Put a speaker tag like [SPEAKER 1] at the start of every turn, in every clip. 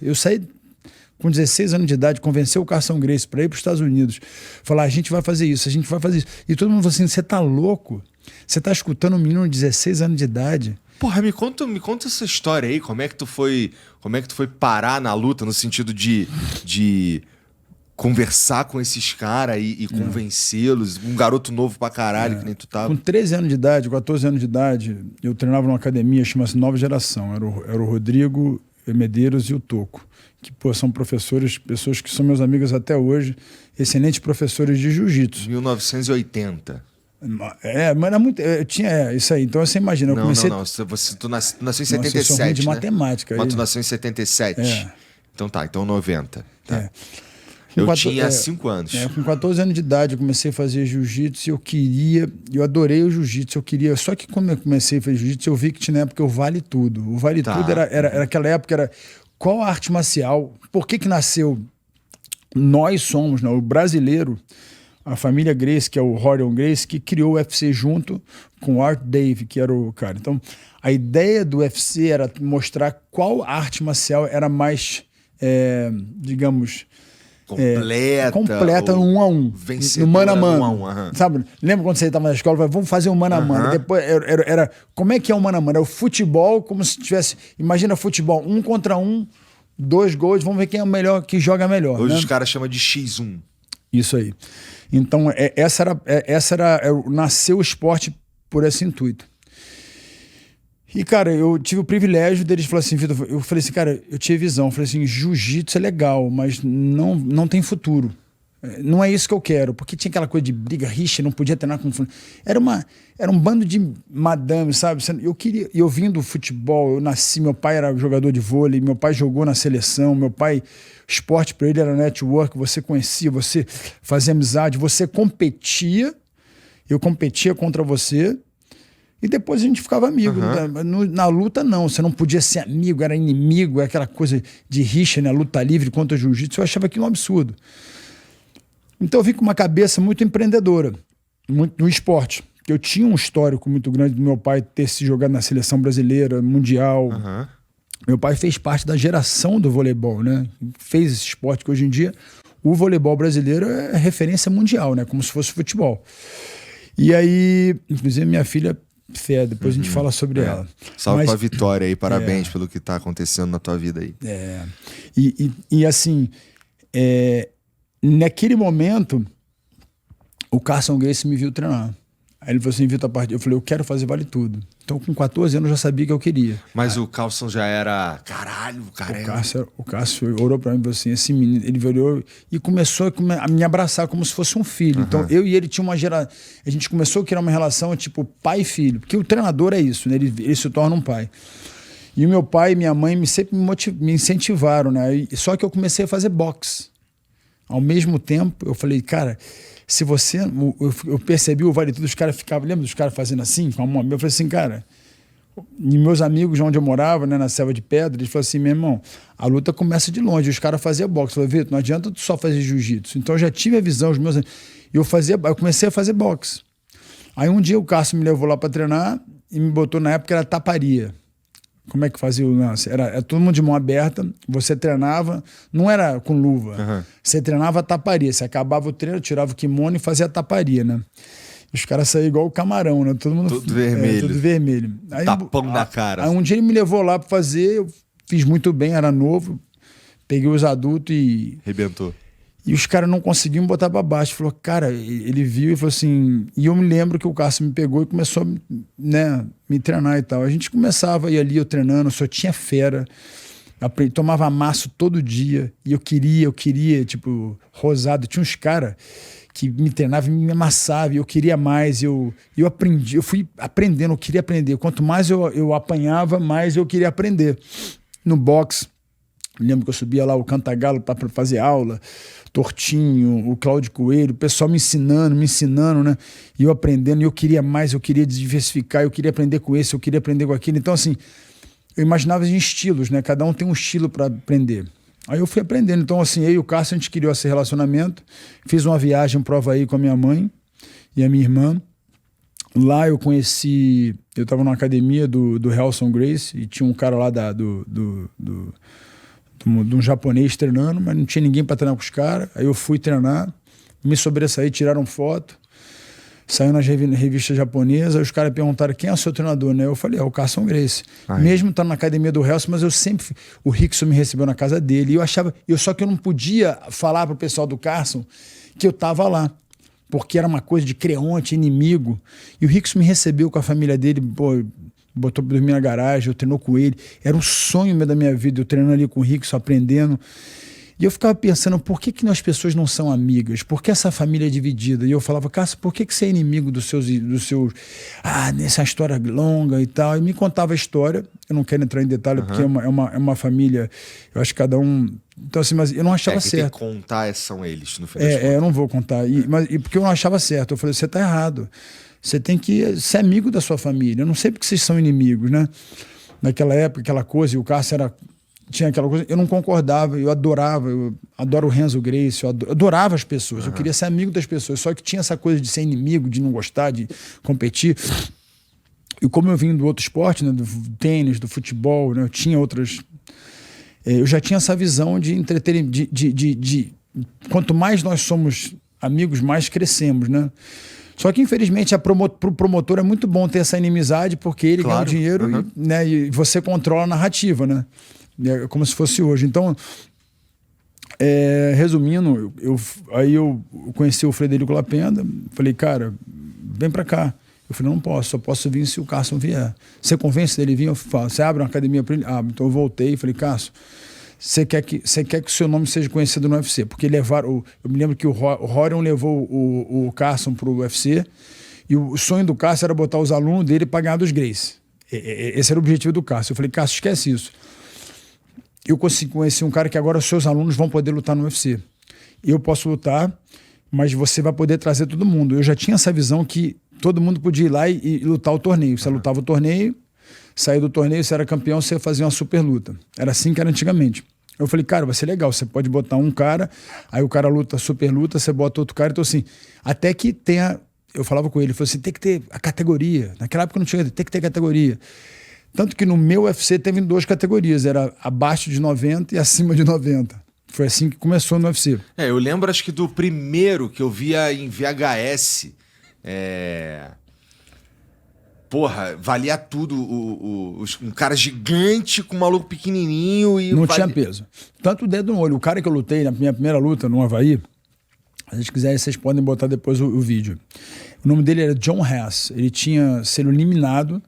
[SPEAKER 1] Eu saí com 16 anos de idade, convenceu o Carson Gracie para ir para os Estados Unidos, falar, a gente vai fazer isso, a gente vai fazer isso. E todo mundo falou assim, você tá louco? Você tá escutando um menino de 16 anos de idade?
[SPEAKER 2] Porra, me conta essa história aí, como é que tu foi parar na luta, no sentido de conversar com esses caras e convencê-los, um garoto novo pra caralho, que nem tu tava.
[SPEAKER 1] Com 13 anos de idade, 14 anos de idade, eu treinava numa academia, chama-se Nova Geração, era o Rodrigo Medeiros e o Toco, que são professores, pessoas que são meus amigos até hoje, excelentes professores de jiu-jitsu.
[SPEAKER 2] 1980.
[SPEAKER 1] Mas era muito. Tinha isso aí. Então você imagina.
[SPEAKER 2] Não. Tu nasceu em 77.
[SPEAKER 1] Eu sou ruim de matemática.
[SPEAKER 2] Mas tu nasceu em 77. Então 90. Tá.
[SPEAKER 1] Eu
[SPEAKER 2] tinha 5 anos.
[SPEAKER 1] Com 14 anos de idade, eu comecei a fazer jiu-jitsu e eu adorei o jiu-jitsu. Só que quando eu comecei a fazer jiu-jitsu, eu vi que tinha na época o Vale Tudo. O Vale Tudo era aquela época, era qual a arte marcial, por que nasceu? Nós somos, o brasileiro, a família Gracie, que é o Rorion Gracie, que criou o UFC junto com o Art Dave, que era o cara. Então, a ideia do UFC era mostrar qual arte marcial era mais, digamos... completa no 1 a 1, no mano a mano. Sabe? Lembra quando você estava na escola? Vamos fazer um mano a mano. Depois era como é que é um mano a mano? É o futebol, como se tivesse. Imagina futebol, 1 contra 1, 2 gols, vamos ver quem é o melhor, que joga melhor.
[SPEAKER 2] Hoje
[SPEAKER 1] né?
[SPEAKER 2] Os caras chamam de X1.
[SPEAKER 1] Isso aí. Então, nasceu o esporte por esse intuito. E, cara, eu tive o privilégio deles falar assim, Vitor, eu falei assim, cara, eu tive visão, eu falei assim, jiu-jitsu é legal, mas não tem futuro. Não é isso que eu quero, porque tinha aquela coisa de briga, rixa, não podia treinar com... Era um bando de madame, sabe? Eu vim do futebol, eu nasci, meu pai era jogador de vôlei, meu pai jogou na seleção, meu pai, esporte para ele era network, você conhecia, você fazia amizade, você competia, eu competia contra você, e depois a gente ficava amigo. Na luta, não. Você não podia ser amigo, era inimigo, era aquela coisa de rixa, né? Luta livre contra jiu-jitsu. Eu achava aquilo um absurdo. Então eu vim com uma cabeça muito empreendedora, muito no esporte. Eu tinha um histórico muito grande do meu pai ter se jogado na seleção brasileira, mundial. Meu pai fez parte da geração do voleibol, né? Fez esse esporte que hoje em dia o voleibol brasileiro é referência mundial, né? Como se fosse futebol. E aí, inclusive, minha filha... Fé, depois a gente fala sobre ela.
[SPEAKER 2] Salve pra Vitória aí, parabéns pelo que tá acontecendo na tua vida aí.
[SPEAKER 1] E assim, naquele momento, o Carson Gracie me viu treinar. Aí ele falou assim, Vitor, eu falei, eu quero fazer Vale Tudo. Então com 14 anos eu já sabia que eu queria.
[SPEAKER 2] Mas o Carson já era, caralho, cara.
[SPEAKER 1] O Carson orou pra mim e falou assim, esse menino, ele olhou e começou a me abraçar como se fosse um filho. Então eu e ele tinha uma geração, a gente começou a criar uma relação tipo pai e filho, porque o treinador é isso, né? Ele se torna um pai. E o meu pai e minha mãe sempre me incentivaram, né? Só que eu comecei a fazer boxe. Ao mesmo tempo, eu falei, cara, se você... Eu percebi o Vale Tudo, os caras ficavam... Lembra dos caras fazendo assim? Com a mão? Eu falei assim, cara... E meus amigos, onde eu morava, né, na Selva de Pedra, eles falaram assim, meu irmão, a luta começa de longe. Os caras faziam boxe. Eu falei, Vitor, não adianta tu só fazer jiu-jitsu. Então eu já tive a visão, os meus... Eu comecei a fazer boxe. Aí um dia o Cássio me levou lá para treinar e me botou, na época, era taparia. Como é que fazia o lance? Era todo mundo de mão aberta, você treinava, não era com luva, você treinava a taparia, você acabava o treino, tirava o kimono e fazia a taparia, né? Os caras saíam igual o camarão, né? Todo mundo
[SPEAKER 2] tudo vermelho.
[SPEAKER 1] Tudo vermelho. Aí,
[SPEAKER 2] tapão na cara.
[SPEAKER 1] Aí um dia ele me levou lá para fazer, eu fiz muito bem, era novo, peguei os adultos e...
[SPEAKER 2] Arrebentou.
[SPEAKER 1] E os caras não conseguiam botar pra baixo. Falou, cara, ele viu e falou assim... E eu me lembro que o Cássio me pegou e começou a, né, me treinar e tal. A gente começava a ir ali, eu treinando, só tinha fera. Tomava amasso todo dia. E eu queria, tipo, rosado. Tinha uns caras que me treinavam e me amassavam. E eu queria mais. Eu aprendi, eu fui aprendendo, eu queria aprender. Quanto mais eu apanhava, mais eu queria aprender. No boxe, lembro que eu subia lá o Cantagalo para fazer aula, Tortinho, o Cláudio Coelho, o pessoal me ensinando, né? E eu aprendendo, e eu queria mais, eu queria diversificar, eu queria aprender com esse, eu queria aprender com aquilo. Então, assim, eu imaginava em estilos, né? Cada um tem um estilo para aprender. Aí eu fui aprendendo. Então, assim, eu e o Cássio, a gente criou esse relacionamento. Fiz uma viagem pro Havaí com a minha mãe e a minha irmã. Lá eu conheci... Eu estava numa academia do Helson Gracie e tinha um cara lá de um japonês treinando, mas não tinha ninguém para treinar com os caras. Aí eu fui treinar, me sobressaí, tiraram foto, saiu nas revistas japonesas, aí os caras perguntaram quem é o seu treinador, né? Eu falei, é o Carson Gracie. Mesmo estando na academia do Helson, mas eu sempre... O Rickson me recebeu na casa dele, e eu achava... Só que eu não podia falar pro pessoal do Carson que eu tava lá, porque era uma coisa de creonte, inimigo. E o Rickson me recebeu com a família dele, pô, botou pra dormir na garagem, eu treinou com ele. Era um sonho da minha vida, eu treinando ali com o Rickson, aprendendo. E eu ficava pensando, por que as pessoas não são amigas? Por que essa família é dividida? E eu falava, Cássio, por que você é inimigo dos seus... nessa história longa e tal. E me contava a história. Eu não quero entrar em detalhe, porque é uma família... Eu acho que cada um... Então, assim, mas eu não achava certo.
[SPEAKER 2] Tem que contar são eles, no final das contas.
[SPEAKER 1] Eu não vou contar. Porque eu não achava certo. Eu falei, você tá errado. Você tem que ser amigo da sua família. Eu não sei porque vocês são inimigos, né? Naquela época, aquela coisa, e o Cássio tinha aquela coisa, eu não concordava, eu adoro o Renzo Gracie, eu adorava as pessoas, eu queria ser amigo das pessoas, só que tinha essa coisa de ser inimigo, de não gostar, de competir. E como eu vim do outro esporte, né, do tênis, do futebol, né, eu tinha outras... Eu já tinha essa visão de entretenimento, quanto mais nós somos amigos, mais crescemos, né? Só que, infelizmente, pro promotor é muito bom ter essa inimizade, porque ele ganha o dinheiro né, e você controla a narrativa, né? Como se fosse hoje. Então, resumindo, aí eu conheci o Frederico Lapenda, falei, cara, vem pra cá. Eu falei, não posso, só posso vir se o Carson vier. Você convence dele vir? Eu falo, você abre uma academia para ele? Então eu voltei e falei, Carson, você quer que o seu nome seja conhecido no UFC? Porque levaram, eu me lembro que o Rorion levou o Carson pro UFC, e o sonho do Carson era botar os alunos dele para ganhar dos Gracie. Esse era o objetivo do Carson. Eu falei, Carson, esquece isso. Eu conheci um cara que agora os seus alunos vão poder lutar no UFC. Eu posso lutar, mas você vai poder trazer todo mundo. Eu já tinha essa visão que todo mundo podia ir lá e lutar o torneio. Você lutava o torneio, saía do torneio, você era campeão, você fazia uma super luta. Era assim que era antigamente. Eu falei, cara, vai ser legal, você pode botar um cara, aí o cara luta super luta, você bota outro cara. Então assim, até que tenha... Eu falava com ele, falei assim, tem que ter a categoria. Naquela época não tinha, tem que ter categoria. Tanto que no meu UFC teve 2 categorias, era abaixo de 90 e acima de 90. Foi assim que começou no UFC.
[SPEAKER 2] Eu lembro, acho que do primeiro que eu via em VHS. Porra, valia tudo. Um cara gigante com um maluco pequenininho e...
[SPEAKER 1] Não tinha peso. Tanto o dedo no olho. O cara que eu lutei na minha primeira luta no Havaí, se vocês quiserem, vocês podem botar depois o vídeo. O nome dele era John Hess. Ele tinha sido eliminado.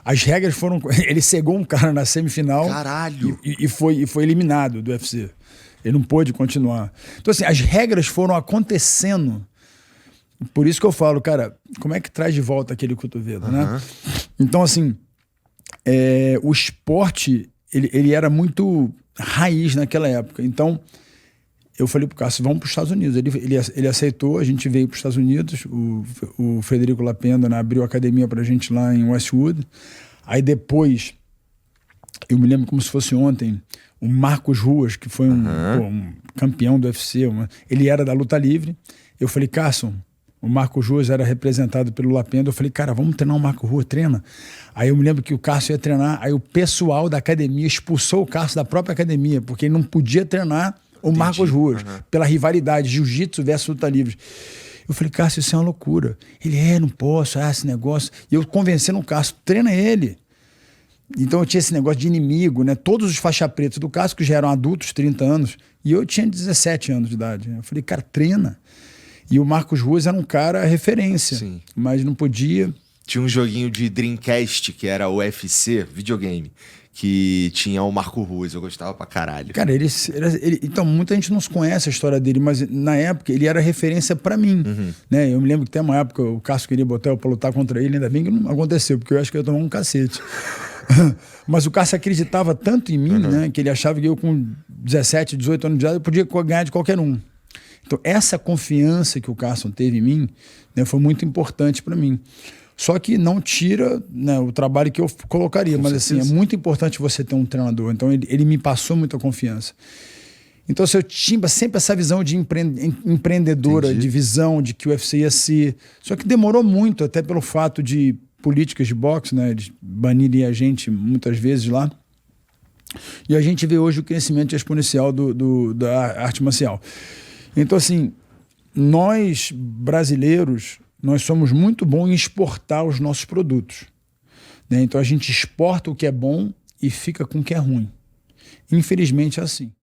[SPEAKER 1] As regras foram... Ele cegou um cara na semifinal.
[SPEAKER 2] Caralho!
[SPEAKER 1] E foi eliminado do UFC. Ele não pôde continuar. Então, assim, as regras foram acontecendo. Por isso que eu falo, cara, como é que traz de volta aquele cotovelo, né? Então, assim, o esporte, ele era muito raiz naquela época. Então, eu falei pro Cássio, vamos para os Estados Unidos. Ele aceitou, a gente veio para os Estados Unidos, o Frederico Lapenda, né, abriu a academia pra gente lá em Westwood. Aí depois, eu me lembro como se fosse ontem, o Marcos Ruas, que foi um campeão do UFC, ele era da luta livre. Eu falei, Cássio, o Marcos Ruas era representado pelo Lapenda. Eu falei, cara, vamos treinar o Marcos Ruas, treina. Aí eu me lembro que o Cássio ia treinar, aí o pessoal da academia expulsou o Cássio da própria academia, porque ele não podia treinar o Marcos Ruas, pela rivalidade, jiu-jitsu versus luta livre. Eu falei, Cássio, isso é uma loucura. Ele, não posso, esse negócio. E eu convencendo o Cássio, treina ele. Então eu tinha esse negócio de inimigo, né? Todos os faixa pretos do Cássio, que já eram adultos, 30 anos, e eu tinha 17 anos de idade. Eu falei, cara, treina. E o Marcos Ruas era um cara referência,
[SPEAKER 2] sim, mas
[SPEAKER 1] não podia.
[SPEAKER 2] Tinha um joguinho de Dreamcast, que era o UFC, videogame, que tinha o Marco Ruas, eu gostava pra caralho.
[SPEAKER 1] Cara, então, muita gente não conhece a história dele, mas na época ele era referência pra mim. Né? Eu me lembro que tem uma época o Cássio queria botar eu pra lutar contra ele, ainda bem que não aconteceu, porque eu acho que eu ia tomar um cacete. Mas o Cássio acreditava tanto em mim, né, que ele achava que eu com 17, 18 anos de idade eu podia ganhar de qualquer um. Então, essa confiança que o Carson teve em mim, né, foi muito importante para mim. Só que não tira, né, o trabalho que eu colocaria. Mas assim, é muito importante você ter um treinador. Então, ele me passou muita confiança. Então, eu tinha sempre essa visão de empreendedora, de visão de que o UFC ia ser... Só que demorou muito, até pelo fato de políticas de boxe, né, eles banirem a gente muitas vezes lá. E a gente vê hoje o crescimento exponencial da arte marcial. Então, assim, nós, brasileiros, nós somos muito bons em exportar os nossos produtos, né? Então, a gente exporta o que é bom e fica com o que é ruim. Infelizmente, é assim.